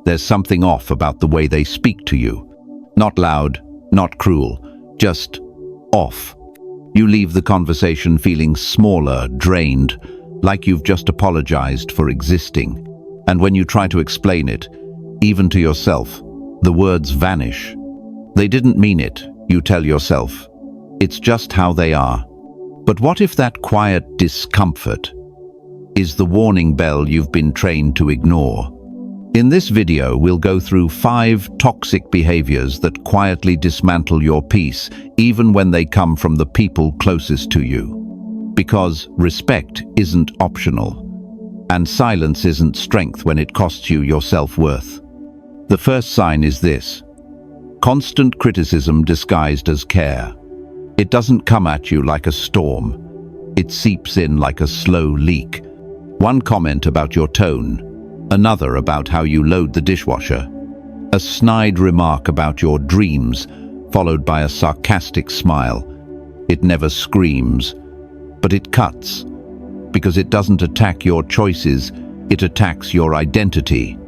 There's something off about the way they speak to you. Not loud, not cruel, just off. You leave the conversation feeling smaller, drained, like you've just apologized for existing. And when you try to explain it, even to yourself, the words vanish. They didn't mean it, you tell yourself. It's just how they are. But what if that quiet discomfort is the warning bell you've been trained to ignore? In this video, we'll go through 5 toxic behaviors that quietly dismantle your peace, even when they come from the people closest to you. Because respect isn't optional, and silence isn't strength when it costs you your self-worth. The first sign is this: constant criticism disguised as care. It doesn't come at you like a storm. It seeps in like a slow leak. One comment about your tone, another about how you load the dishwasher, a snide remark about your dreams, followed by a sarcastic smile. It never screams, but it cuts, because it doesn't attack your choices, it attacks your identity.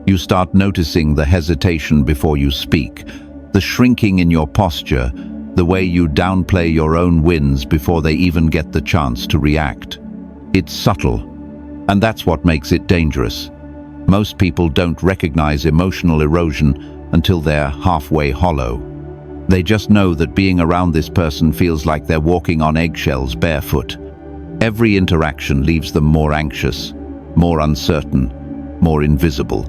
You start noticing the hesitation before you speak, the shrinking in your posture, the way you downplay your own wins before they even get the chance to react. It's subtle, and that's what makes it dangerous. Most people don't recognize emotional erosion until they're halfway hollow. They just know that being around this person feels like they're walking on eggshells barefoot. Every interaction leaves them more anxious, more uncertain, more invisible.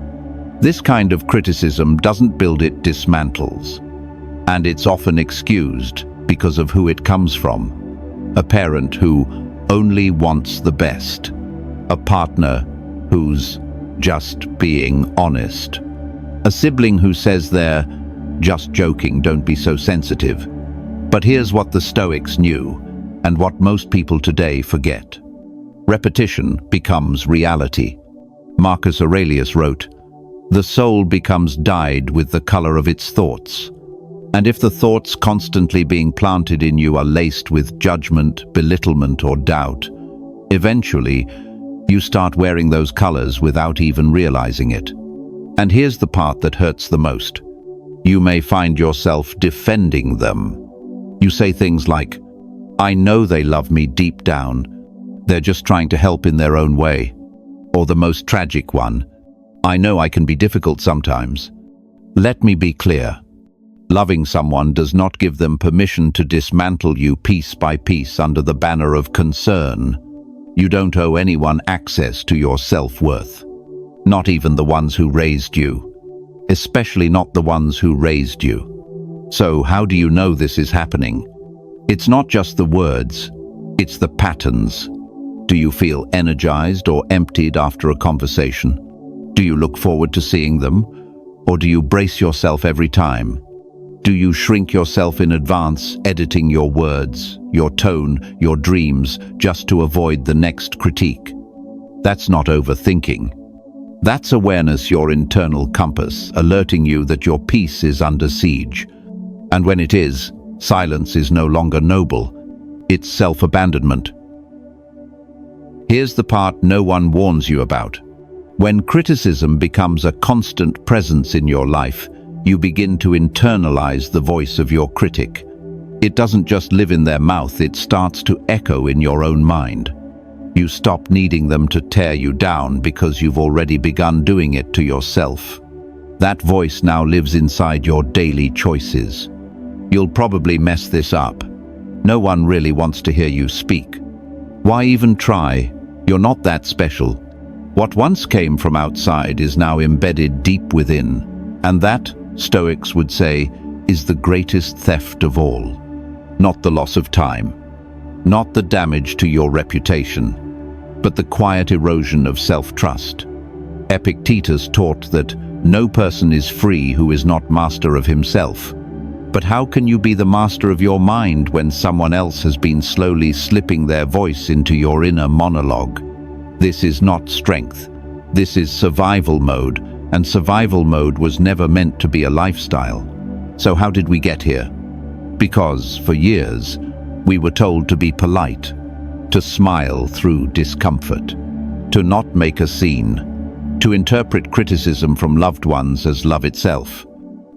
This kind of criticism doesn't build, it dismantles. And it's often excused because of who it comes from. A parent who only wants the best. A partner who's just being honest. A sibling who says they're just joking, don't be so sensitive. But here's what the Stoics knew, and what most people today forget. Repetition becomes reality. Marcus Aurelius wrote, "The soul becomes dyed with the color of its thoughts." And if the thoughts constantly being planted in you are laced with judgment, belittlement, or doubt, eventually you start wearing those colors without even realizing it. And here's the part that hurts the most. You may find yourself defending them. You say things like, "I know they love me deep down. They're just trying to help in their own way." Or the most tragic one, "I know I can be difficult sometimes." Let me be clear. Loving someone does not give them permission to dismantle you piece by piece under the banner of concern. You don't owe anyone access to your self-worth. Not even the ones who raised you. Especially not the ones who raised you. So how do you know this is happening? It's not just the words, it's the patterns. Do you feel energized or emptied after a conversation? Do you look forward to seeing them? Or do you brace yourself every time? Do you shrink yourself in advance, editing your words, your tone, your dreams, just to avoid the next critique? That's not overthinking. That's awareness, your internal compass, alerting you that your peace is under siege. And when it is, silence is no longer noble. It's self-abandonment. Here's the part no one warns you about. When criticism becomes a constant presence in your life, you begin to internalize the voice of your critic. It doesn't just live in their mouth, it starts to echo in your own mind. You stop needing them to tear you down because you've already begun doing it to yourself. That voice now lives inside your daily choices. You'll probably mess this up. No one really wants to hear you speak. Why even try? You're not that special. What once came from outside is now embedded deep within, and that, Stoics would say, is the greatest theft of all. Not the loss of time, not the damage to your reputation, but the quiet erosion of self-trust. Epictetus taught that no person is free who is not master of himself. But how can you be the master of your mind when someone else has been slowly slipping their voice into your inner monologue? This is not strength. This is survival mode, and survival mode was never meant to be a lifestyle. So how did we get here? Because, for years, we were told to be polite, to smile through discomfort, to not make a scene. to interpret criticism from loved ones as love itself.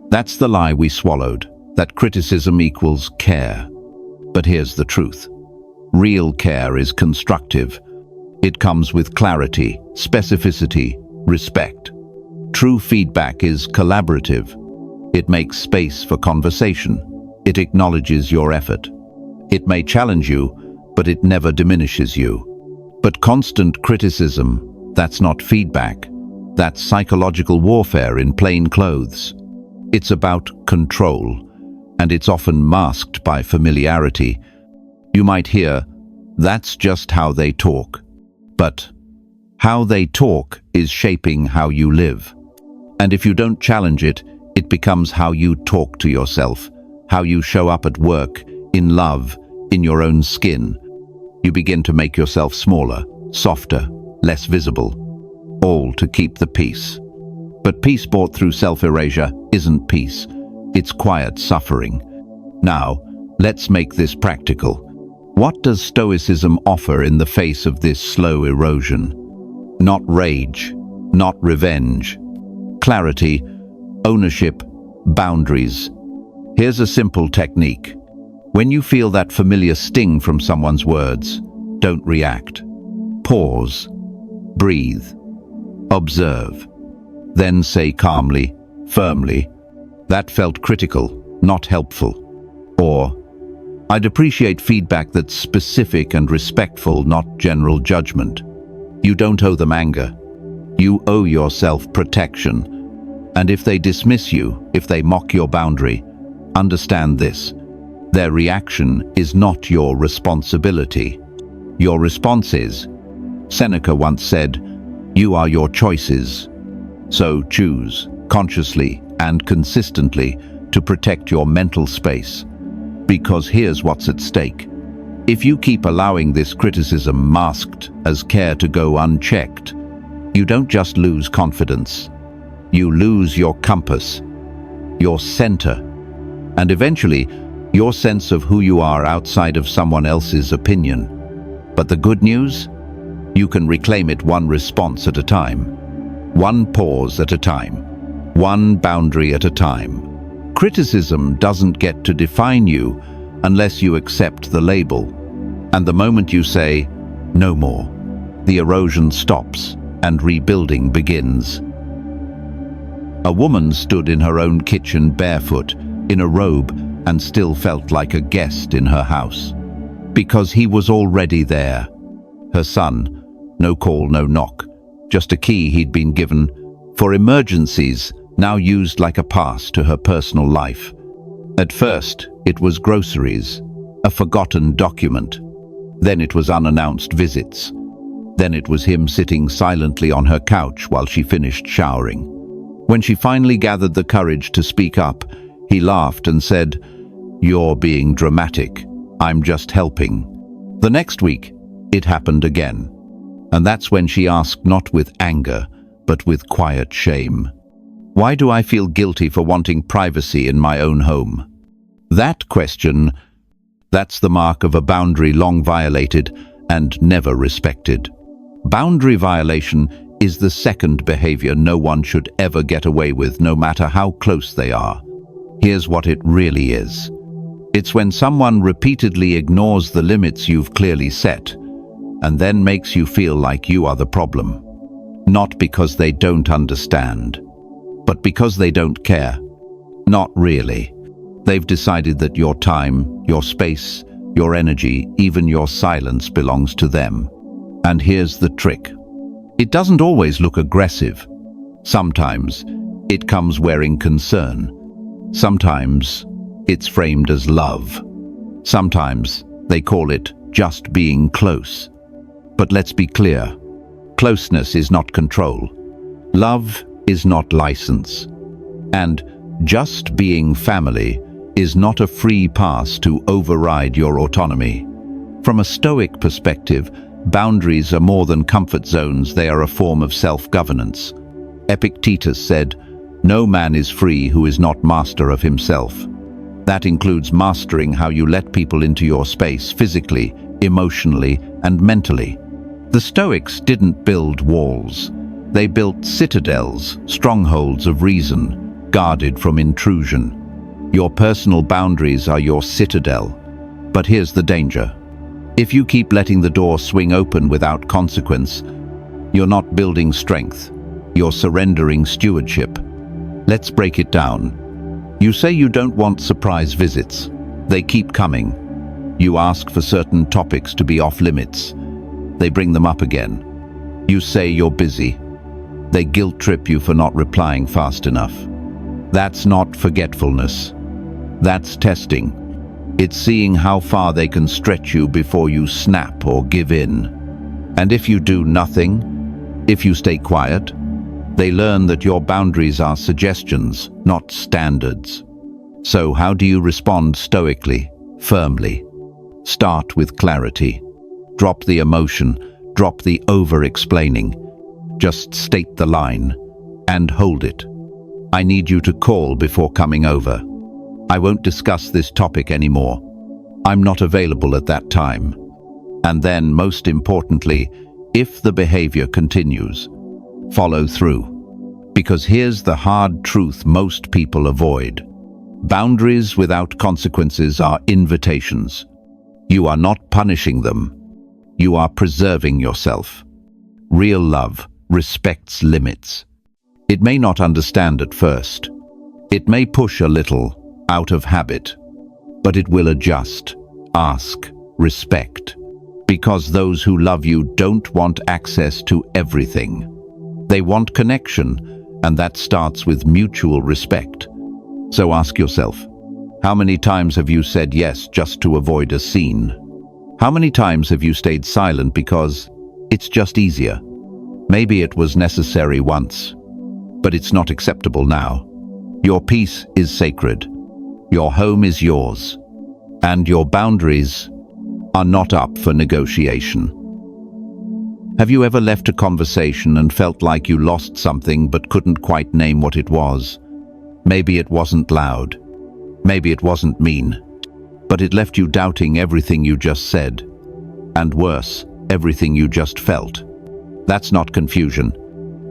That's the lie we swallowed, that criticism equals care. But here's the truth. Real care is constructive. It comes with clarity, specificity, respect. True feedback is collaborative. It makes space for conversation. It acknowledges your effort. It may challenge you, but it never diminishes you. But constant criticism, that's not feedback. That's psychological warfare in plain clothes. It's about control, and it's often masked by familiarity. You might hear, "That's just how they talk." But how they talk is shaping how you live. And if you don't challenge it, it becomes how you talk to yourself, how you show up at work, in love, in your own skin. You begin to make yourself smaller, softer, less visible, all to keep the peace. But peace bought through self-erasure isn't peace. It's quiet suffering. Now, let's make this practical. What does Stoicism offer in the face of this slow erosion? Not rage, not revenge. Clarity, ownership, boundaries. Here's a simple technique. When you feel that familiar sting from someone's words, don't react. Pause, breathe, observe. Then say calmly, firmly, "That felt critical, not helpful." Or, "I'd appreciate feedback that's specific and respectful, not general judgment." You don't owe them anger. You owe yourself protection. And if they dismiss you, if they mock your boundary, understand this. Their reaction is not your responsibility. Your response is, Seneca once said, "You are your choices." So choose, consciously and consistently, to protect your mental space. Because here's what's at stake. If you keep allowing this criticism masked as care to go unchecked, you don't just lose confidence. You lose your compass, your center, and eventually your sense of who you are outside of someone else's opinion. But the good news? You can reclaim it one response at a time, one pause at a time, one boundary at a time. Criticism doesn't get to define you unless you accept the label. And the moment you say, "No more," the erosion stops and rebuilding begins. A woman stood in her own kitchen barefoot, in a robe, and still felt like a guest in her house. Because he was already there. Her son, no call, no knock, just a key he'd been given for emergencies, now used like a pass to her personal life. At first, it was groceries, a forgotten document. Then it was unannounced visits. Then it was him sitting silently on her couch while she finished showering. When she finally gathered the courage to speak up, he laughed and said, "You're being dramatic. I'm just helping." The next week, it happened again. And that's when she asked, not with anger, but with quiet shame, "Why do I feel guilty for wanting privacy in my own home?" That question, that's the mark of a boundary long violated and never respected. Boundary violation is the second behavior no one should ever get away with, no matter how close they are. Here's what it really is. It's when someone repeatedly ignores the limits you've clearly set, and then makes you feel like you are the problem. Not because they don't understand, but because they don't care. Not really. They've decided that your time, your space, your energy, even your silence belongs to them. And here's the trick. It doesn't always look aggressive. Sometimes it comes wearing concern. Sometimes it's framed as love. Sometimes they call it just being close. But let's be clear. Closeness is not control. Love is not license. And just being family is not a free pass to override your autonomy. From a Stoic perspective, boundaries are more than comfort zones, they are a form of self-governance. Epictetus said, "No man is free who is not master of himself." That includes mastering how you let people into your space physically, emotionally, and mentally. The Stoics didn't build walls. They built citadels, strongholds of reason, guarded from intrusion. Your personal boundaries are your citadel. But here's the danger. If you keep letting the door swing open without consequence, you're not building strength. You're surrendering stewardship. Let's break it down. You say you don't want surprise visits. They keep coming. You ask for certain topics to be off limits. They bring them up again. You say you're busy. They guilt trip you for not replying fast enough. That's not forgetfulness. That's testing. It's seeing how far they can stretch you before you snap or give in. And if you do nothing, if you stay quiet, they learn that your boundaries are suggestions, not standards. So how do you respond stoically, firmly? Start with clarity. Drop the emotion, drop the over-explaining. Just state the line and hold it. I need you to call before coming over. I won't discuss this topic anymore. I'm not available at that time. And then, most importantly, if the behavior continues, follow through. Because here's the hard truth most people avoid. Boundaries without consequences are invitations. You are not punishing them. You are preserving yourself. Real love respects limits. It may not understand at first. It may push a little, out of habit, but it will adjust, ask, respect, because those who love you don't want access to everything. They want connection, and that starts with mutual respect. So ask yourself, how many times have you said yes just to avoid a scene? How many times have you stayed silent because it's just easier? Maybe it was necessary once, but it's not acceptable now. Your peace is sacred. Your home is yours, and your boundaries are not up for negotiation. Have you ever left a conversation and felt like you lost something but couldn't quite name what it was? Maybe it wasn't loud. Maybe it wasn't mean. But it left you doubting everything you just said. And worse, everything you just felt. That's not confusion.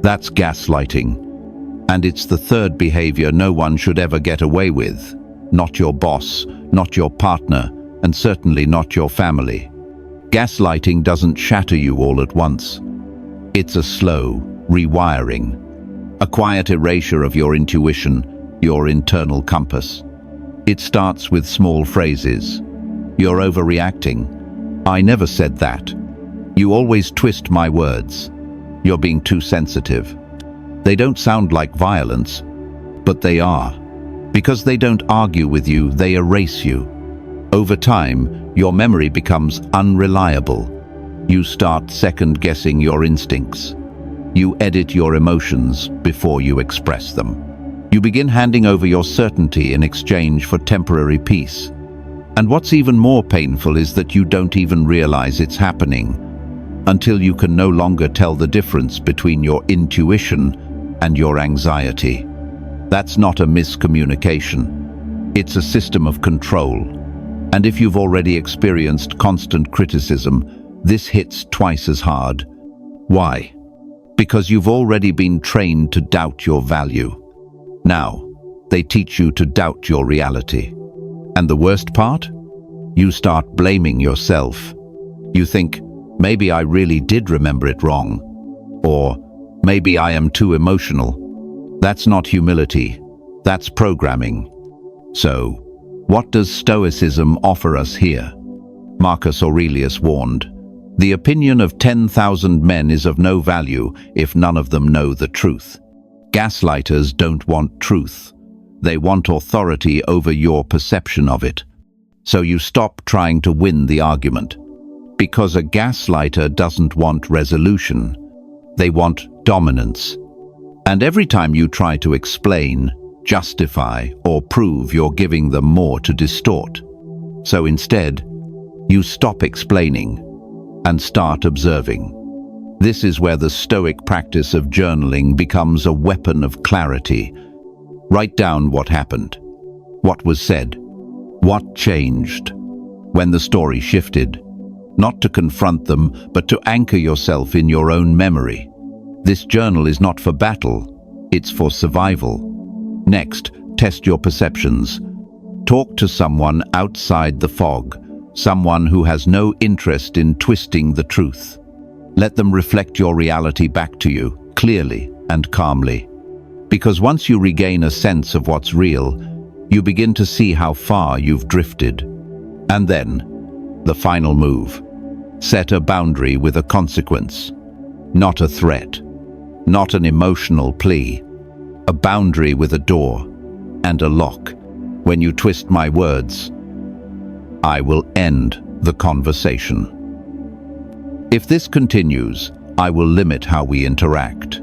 That's gaslighting. And it's the third behavior no one should ever get away with. Not your boss, not your partner, and certainly not your family. Gaslighting doesn't shatter you all at once. It's a slow rewiring, a quiet erasure of your intuition, your internal compass. It starts with small phrases. You're overreacting. I never said that. You always twist my words. You're being too sensitive. They don't sound like violence, but they are. Because they don't argue with you, they erase you. Over time, your memory becomes unreliable. You start second-guessing your instincts. You edit your emotions before you express them. You begin handing over your certainty in exchange for temporary peace. And what's even more painful is that you don't even realize it's happening until you can no longer tell the difference between your intuition and your anxiety. That's not a miscommunication. It's a system of control. And if you've already experienced constant criticism, this hits twice as hard. Why? Because you've already been trained to doubt your value. Now, they teach you to doubt your reality. And the worst part? You start blaming yourself. You think, maybe I really did remember it wrong. Or, maybe I am too emotional. That's not humility. That's programming. So, what does Stoicism offer us here? Marcus Aurelius warned, "The opinion of 10,000 men is of no value if none of them know the truth." Gaslighters don't want truth. They want authority over your perception of it. So you stop trying to win the argument. Because a gaslighter doesn't want resolution. They want dominance. And every time you try to explain, justify, or prove, you're giving them more to distort. So instead, you stop explaining and start observing. This is where the Stoic practice of journaling becomes a weapon of clarity. Write down what happened, what was said, what changed, when the story shifted. Not to confront them, but to anchor yourself in your own memory. This journal is not for battle, it's for survival. Next, test your perceptions. Talk to someone outside the fog, someone who has no interest in twisting the truth. Let them reflect your reality back to you, clearly and calmly. Because once you regain a sense of what's real, you begin to see how far you've drifted. And then, the final move. Set a boundary with a consequence. Not a threat. Not an emotional plea. A boundary with a door and a lock. When you twist my words, I will end the conversation. If this continues, I will limit how we interact.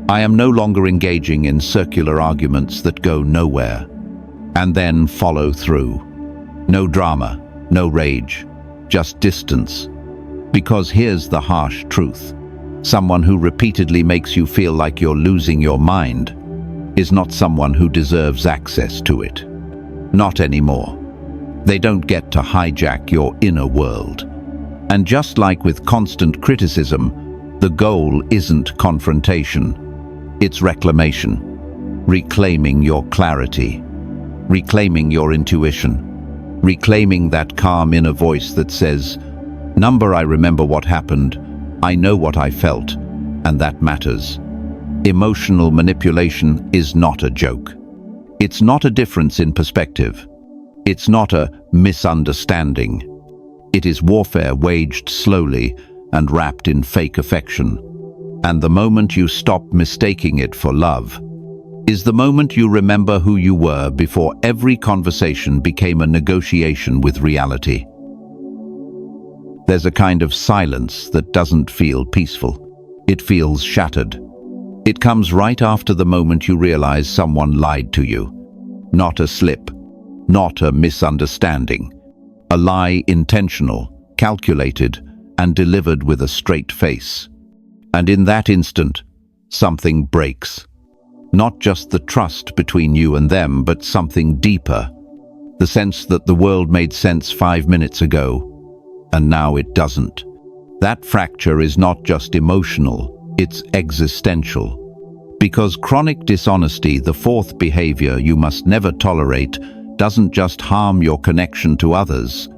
I am no longer engaging in circular arguments that go nowhere. And then follow through. No drama, no rage, just distance. Because here's the harsh truth. Someone who repeatedly makes you feel like you're losing your mind is not someone who deserves access to it. Not anymore. They don't get to hijack your inner world. And just like with constant criticism, the goal isn't confrontation. It's reclamation. Reclaiming your clarity. Reclaiming your intuition. Reclaiming that calm inner voice that says, "Number, I remember what happened. I know what I felt, and that matters." Emotional manipulation is not a joke. It's not a difference in perspective. It's not a misunderstanding. It is warfare waged slowly and wrapped in fake affection. And the moment you stop mistaking it for love is the moment you remember who you were before every conversation became a negotiation with reality. There's a kind of silence that doesn't feel peaceful. It feels shattered. It comes right after the moment you realize someone lied to you. Not a slip, not a misunderstanding. A lie intentional, calculated, and delivered with a straight face. And in that instant, something breaks. Not just the trust between you and them, but something deeper. The sense that the world made sense 5 minutes ago, and now it doesn't. That fracture is not just emotional, it's existential. Because chronic dishonesty, the fourth behavior you must never tolerate, doesn't just harm your connection to others,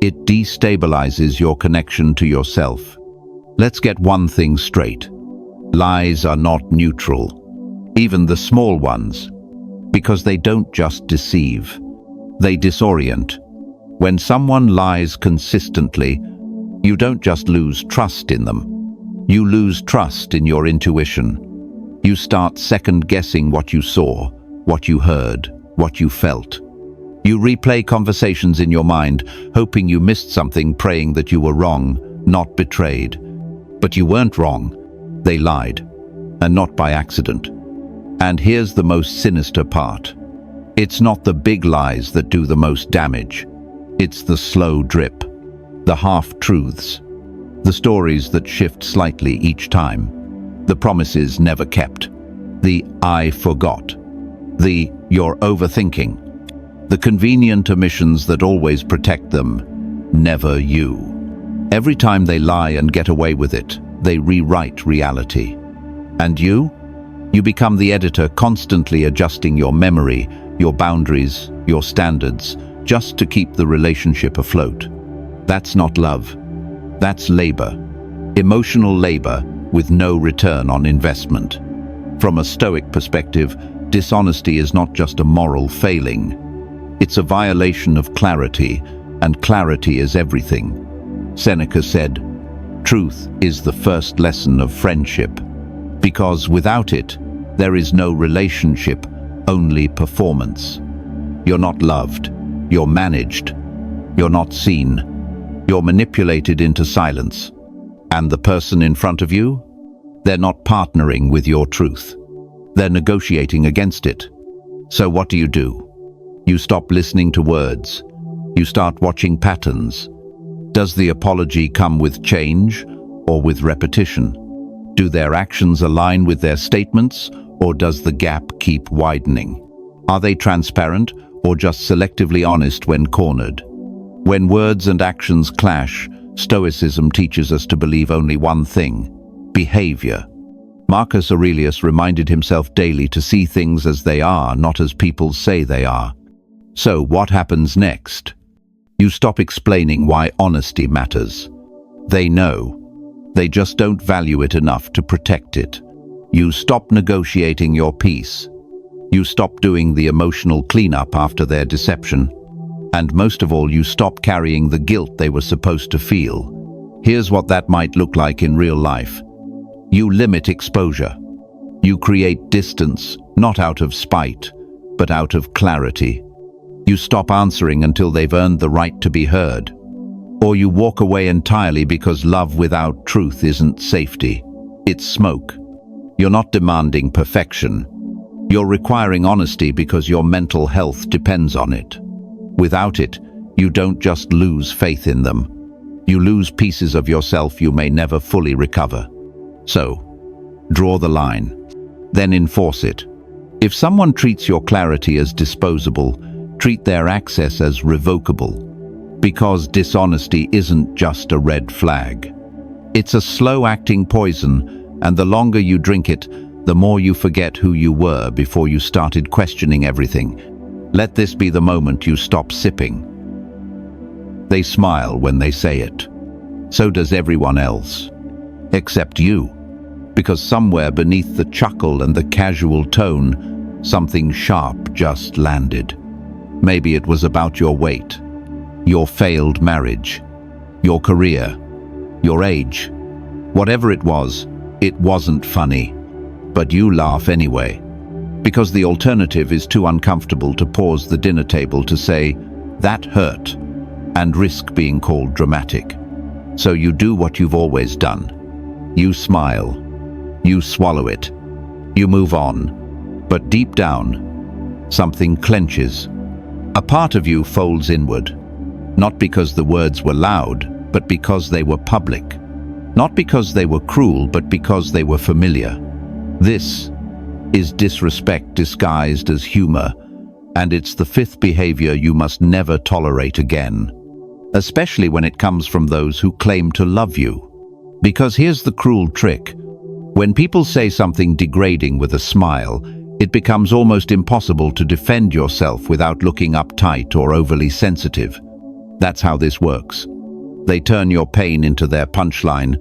it destabilizes your connection to yourself. Let's get one thing straight. Lies are not neutral, even the small ones, because they don't just deceive, they disorient. When someone lies consistently, you don't just lose trust in them, you lose trust in your intuition. You start second-guessing what you saw, what you heard, what you felt. You replay conversations in your mind, hoping you missed something, praying that you were wrong, not betrayed. But you weren't wrong. They lied, and not by accident. And here's the most sinister part. It's not the big lies that do the most damage. It's the slow drip, the half-truths, the stories that shift slightly each time. The promises never kept. The "I forgot." The "you're overthinking." The convenient omissions that always protect them. Never you. Every time they lie and get away with it, they rewrite reality. And you? You become the editor, constantly adjusting your memory, your boundaries, your standards, just to keep the relationship afloat. That's not love. That's labor. Emotional labor, with no return on investment. From a Stoic perspective, dishonesty is not just a moral failing. It's a violation of clarity, and clarity is everything. Seneca said, "Truth is the first lesson of friendship," because without it, there is no relationship, only performance. You're not loved, you're managed, you're not seen, you're manipulated into silence. And the person in front of you? They're not partnering with your truth. They're negotiating against it. So what do? You stop listening to words. You start watching patterns. Does the apology come with change or with repetition? Do their actions align with their statements, or does the gap keep widening? Are they transparent or just selectively honest when cornered? When words and actions clash, Stoicism teaches us to believe only one thing: behavior. Marcus Aurelius reminded himself daily to see things as they are, not as people say they are. So what happens next? You stop explaining why honesty matters. They know. They just don't value it enough to protect it. You stop negotiating your peace. You stop doing the emotional cleanup after their deception. And most of all, you stop carrying the guilt they were supposed to feel. Here's what that might look like in real life. You limit exposure. You create distance, not out of spite, but out of clarity. You stop answering until they've earned the right to be heard. Or you walk away entirely because love without truth isn't safety. It's smoke. You're not demanding perfection. You're requiring honesty because your mental health depends on it. Without it, you don't just lose faith in them. You lose pieces of yourself you may never fully recover. So, draw the line. Then enforce it. If someone treats your clarity as disposable, treat their access as revocable. Because dishonesty isn't just a red flag. It's a slow-acting poison, and the longer you drink it, the more you forget who you were before you started questioning everything. Let this be the moment you stop sipping. They smile when they say it. So does everyone else. Except you. Because somewhere beneath the chuckle and the casual tone, something sharp just landed. Maybe it was about your weight, your failed marriage, your career, your age. Whatever it wasn't funny. But you laugh anyway. Because the alternative is too uncomfortable to pause the dinner table to say, "That hurt," and risk being called dramatic. So you do what you've always done. You smile. You swallow it. You move on. But deep down, something clenches. A part of you folds inward. Not because the words were loud, but because they were public. Not because they were cruel, but because they were familiar. This is disrespect disguised as humor, and it's the fifth behavior you must never tolerate again. Especially when it comes from those who claim to love you. Because here's the cruel trick. When people say something degrading with a smile, it becomes almost impossible to defend yourself without looking uptight or overly sensitive. That's how this works. They turn your pain into their punchline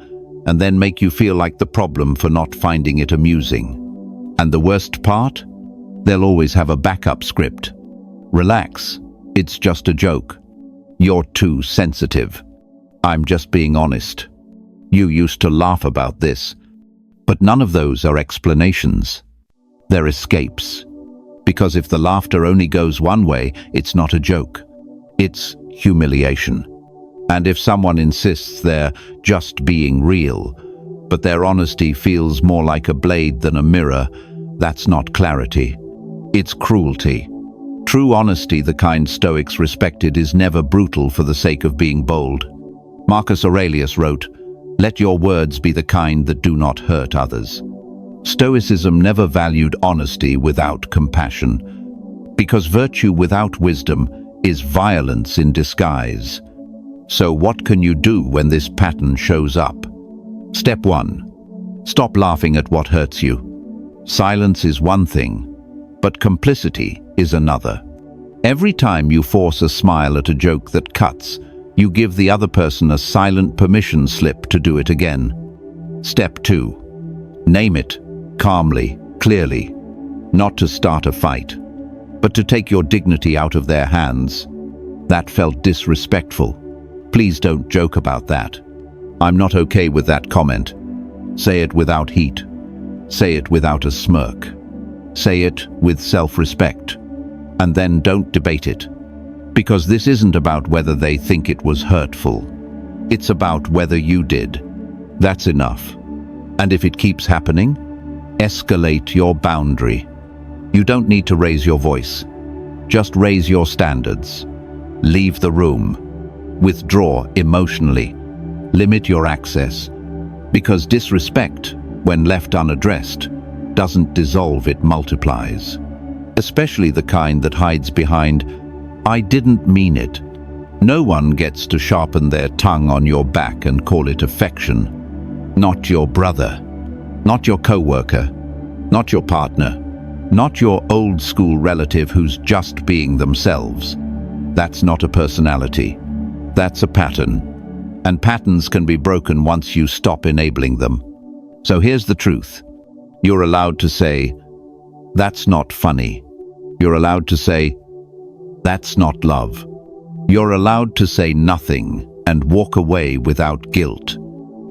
and then make you feel like the problem for not finding it amusing. And the worst part? They'll always have a backup script. Relax, it's just a joke. You're too sensitive. I'm just being honest. You used to laugh about this. But none of those are explanations. They're escapes. Because if the laughter only goes one way, it's not a joke. It's humiliation. And if someone insists they're just being real, but their honesty feels more like a blade than a mirror, that's not clarity. It's cruelty. True honesty, the kind Stoics respected, is never brutal for the sake of being bold. Marcus Aurelius wrote, "Let your words be the kind that do not hurt others." Stoicism never valued honesty without compassion, because virtue without wisdom is violence in disguise. So what can you do when this pattern shows up? Step 1. Stop laughing at what hurts you. Silence is one thing, but complicity is another. Every time you force a smile at a joke that cuts, you give the other person a silent permission slip to do it again. Step 2. Name it, calmly, clearly. Not to start a fight, but to take your dignity out of their hands. That felt disrespectful. Please don't joke about that. I'm not okay with that comment. Say it without heat. Say it without a smirk. Say it with self-respect. And then don't debate it. Because this isn't about whether they think it was hurtful. It's about whether you did. That's enough. And if it keeps happening, escalate your boundary. You don't need to raise your voice. Just raise your standards. Leave the room. Withdraw emotionally. Limit your access. Because disrespect, when left unaddressed, doesn't dissolve, it multiplies. Especially the kind that hides behind, "I didn't mean it." No one gets to sharpen their tongue on your back and call it affection. Not your brother. Not your coworker, not your partner, not your old school relative who's just being themselves. That's not a personality. That's a pattern. And patterns can be broken once you stop enabling them. So here's the truth. You're allowed to say, "That's not funny." You're allowed to say, "That's not love." You're allowed to say nothing and walk away without guilt.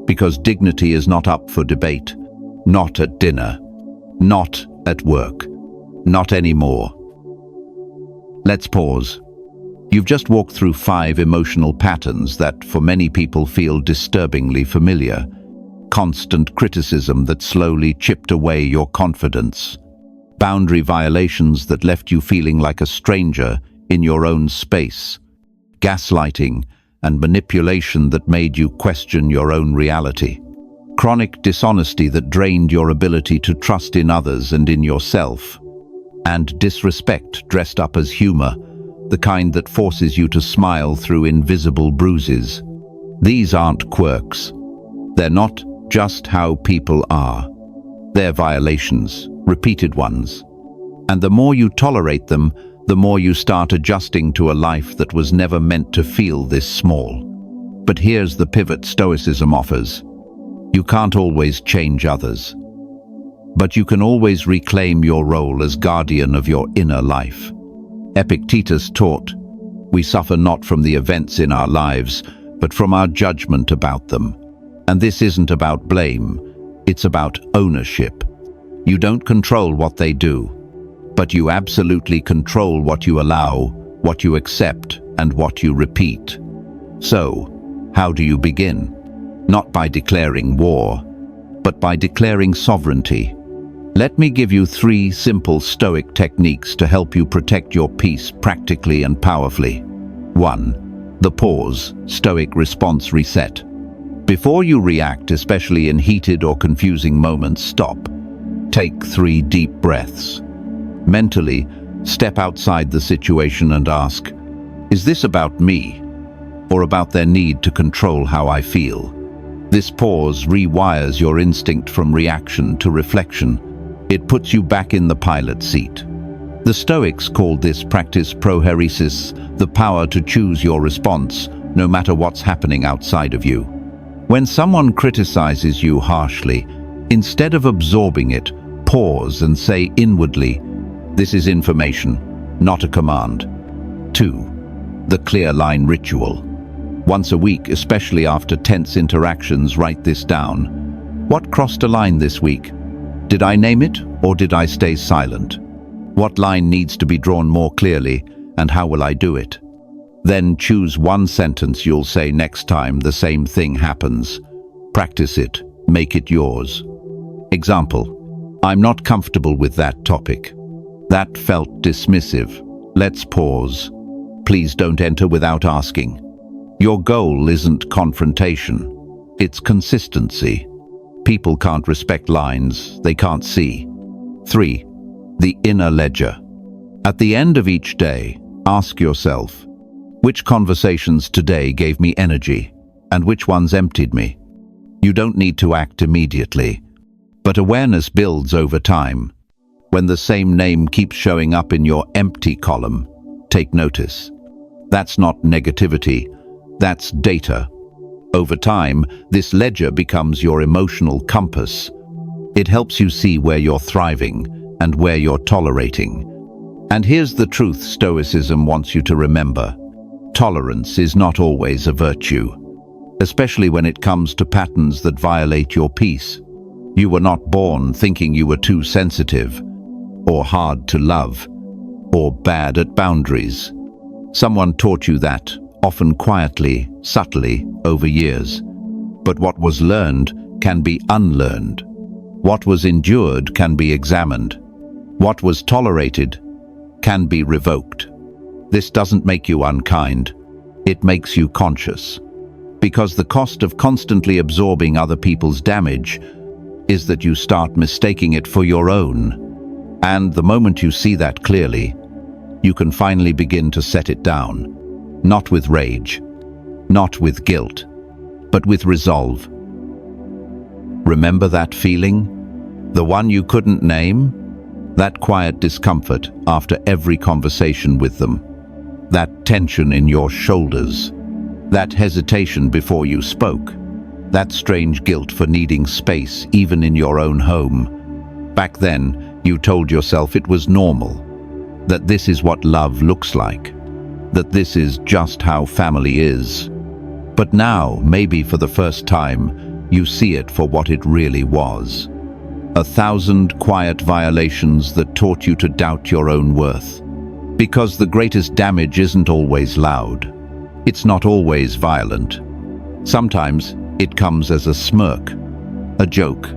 Because dignity is not up for debate. Not at dinner. Not at work. Not anymore. Let's pause. You've just walked through 5 emotional patterns that for many people feel disturbingly familiar. Constant criticism that slowly chipped away your confidence. Boundary violations that left you feeling like a stranger in your own space. Gaslighting and manipulation that made you question your own reality. Chronic dishonesty that drained your ability to trust in others and in yourself. And disrespect dressed up as humor, the kind that forces you to smile through invisible bruises. These aren't quirks. They're not just how people are. They're violations, repeated ones. And the more you tolerate them, the more you start adjusting to a life that was never meant to feel this small. But here's the pivot Stoicism offers. You can't always change others. But you can always reclaim your role as guardian of your inner life. Epictetus taught, "We suffer not from the events in our lives, but from our judgment about them." And this isn't about blame, it's about ownership. You don't control what they do, but you absolutely control what you allow, what you accept, and what you repeat. So, how do you begin? Not by declaring war, but by declaring sovereignty. Let me give you 3 simple Stoic techniques to help you protect your peace practically and powerfully. 1. The pause, Stoic response reset. Before you react, especially in heated or confusing moments, stop. Take 3 deep breaths. Mentally, step outside the situation and ask, is this about me, or about their need to control how I feel? This pause rewires your instinct from reaction to reflection. It puts you back in the pilot seat. The Stoics called this practice proheresis, the power to choose your response, no matter what's happening outside of you. When someone criticizes you harshly, instead of absorbing it, pause and say inwardly, "This is information, not a command." 2. The clear line ritual. Once a week, especially after tense interactions, write this down. What crossed a line this week? Did I name it, or did I stay silent? What line needs to be drawn more clearly, and how will I do it? Then choose one sentence you'll say next time the same thing happens. Practice it, make it yours. Example, I'm not comfortable with that topic. That felt dismissive. Let's pause. Please don't enter without asking. Your goal isn't confrontation, it's consistency. People can't respect lines they can't see. 3. The inner ledger. At the end of each day, ask yourself, which conversations today gave me energy, and which ones emptied me? You don't need to act immediately, but awareness builds over time. When the same name keeps showing up in your empty column, take notice. That's not negativity, that's data. Over time, this ledger becomes your emotional compass. It helps you see where you're thriving and where you're tolerating. And here's the truth Stoicism wants you to remember. Tolerance is not always a virtue, especially when it comes to patterns that violate your peace. You were not born thinking you were too sensitive, or hard to love, or bad at boundaries. Someone taught you that, often quietly, subtly, over years. But what was learned can be unlearned. What was endured can be examined. What was tolerated can be revoked. This doesn't make you unkind. It makes you conscious. Because the cost of constantly absorbing other people's damage is that you start mistaking it for your own. And the moment you see that clearly, you can finally begin to set it down. Not with rage, not with guilt, but with resolve. Remember that feeling? The one you couldn't name? That quiet discomfort after every conversation with them. That tension in your shoulders. That hesitation before you spoke. That strange guilt for needing space even in your own home. Back then, you told yourself it was normal. That this is what love looks like. That this is just how family is. But now, maybe for the first time, you see it for what it really was. 1,000 quiet violations that taught you to doubt your own worth. Because the greatest damage isn't always loud. It's not always violent. Sometimes it comes as a smirk, a joke,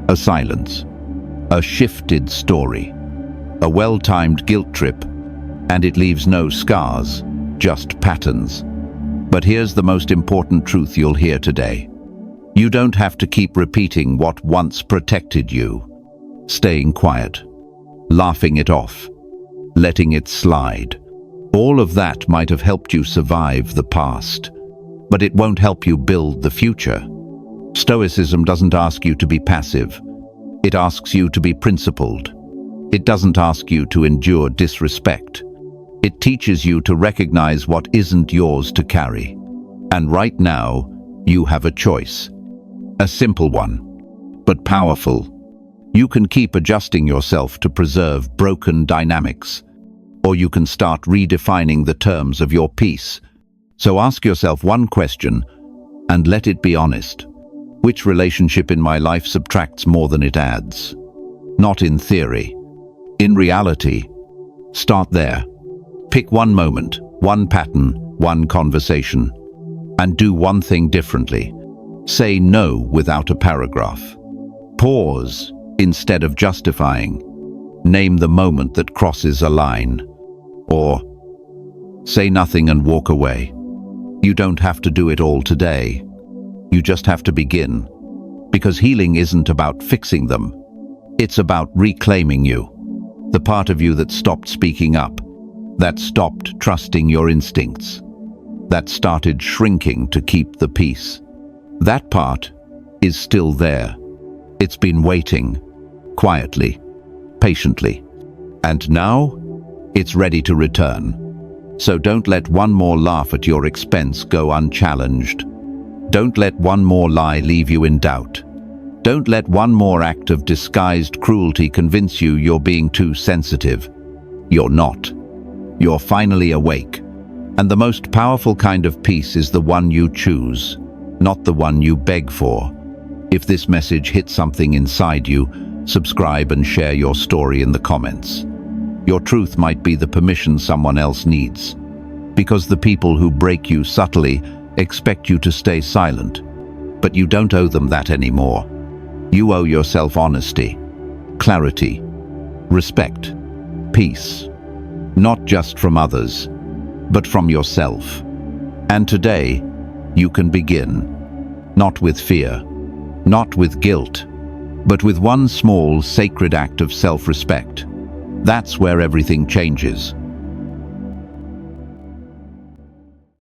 a silence, a shifted story, a well-timed guilt trip, and it leaves no scars, just patterns. But here's the most important truth you'll hear today. You don't have to keep repeating what once protected you. Staying quiet, laughing it off, letting it slide. All of that might have helped you survive the past, but it won't help you build the future. Stoicism doesn't ask you to be passive. It asks you to be principled. It doesn't ask you to endure disrespect. It teaches you to recognize what isn't yours to carry. And right now, you have a choice. A simple one, but powerful. You can keep adjusting yourself to preserve broken dynamics, or you can start redefining the terms of your peace. So ask yourself one question, and let it be honest. Which relationship in my life subtracts more than it adds? Not in theory. In reality. Start there. Pick one moment, one pattern, one conversation, and do one thing differently. Say no without a paragraph. Pause instead of justifying. Name the moment that crosses a line. Or say nothing and walk away. You don't have to do it all today. You just have to begin. Because healing isn't about fixing them. It's about reclaiming you. The part of you that stopped speaking up. That stopped trusting your instincts. That started shrinking to keep the peace. That part is still there. It's been waiting, quietly, patiently. And now, it's ready to return. So don't let one more laugh at your expense go unchallenged. Don't let one more lie leave you in doubt. Don't let one more act of disguised cruelty convince you you're being too sensitive. You're not. You're finally awake. And the most powerful kind of peace is the one you choose, not the one you beg for. If this message hit something inside you, subscribe and share your story in the comments. Your truth might be the permission someone else needs. Because the people who break you subtly expect you to stay silent. But you don't owe them that anymore. You owe yourself honesty, clarity, respect, peace. Not just from others, but from yourself. And today, you can begin. Not with fear, not with guilt, but with one small, sacred act of self-respect. That's where everything changes.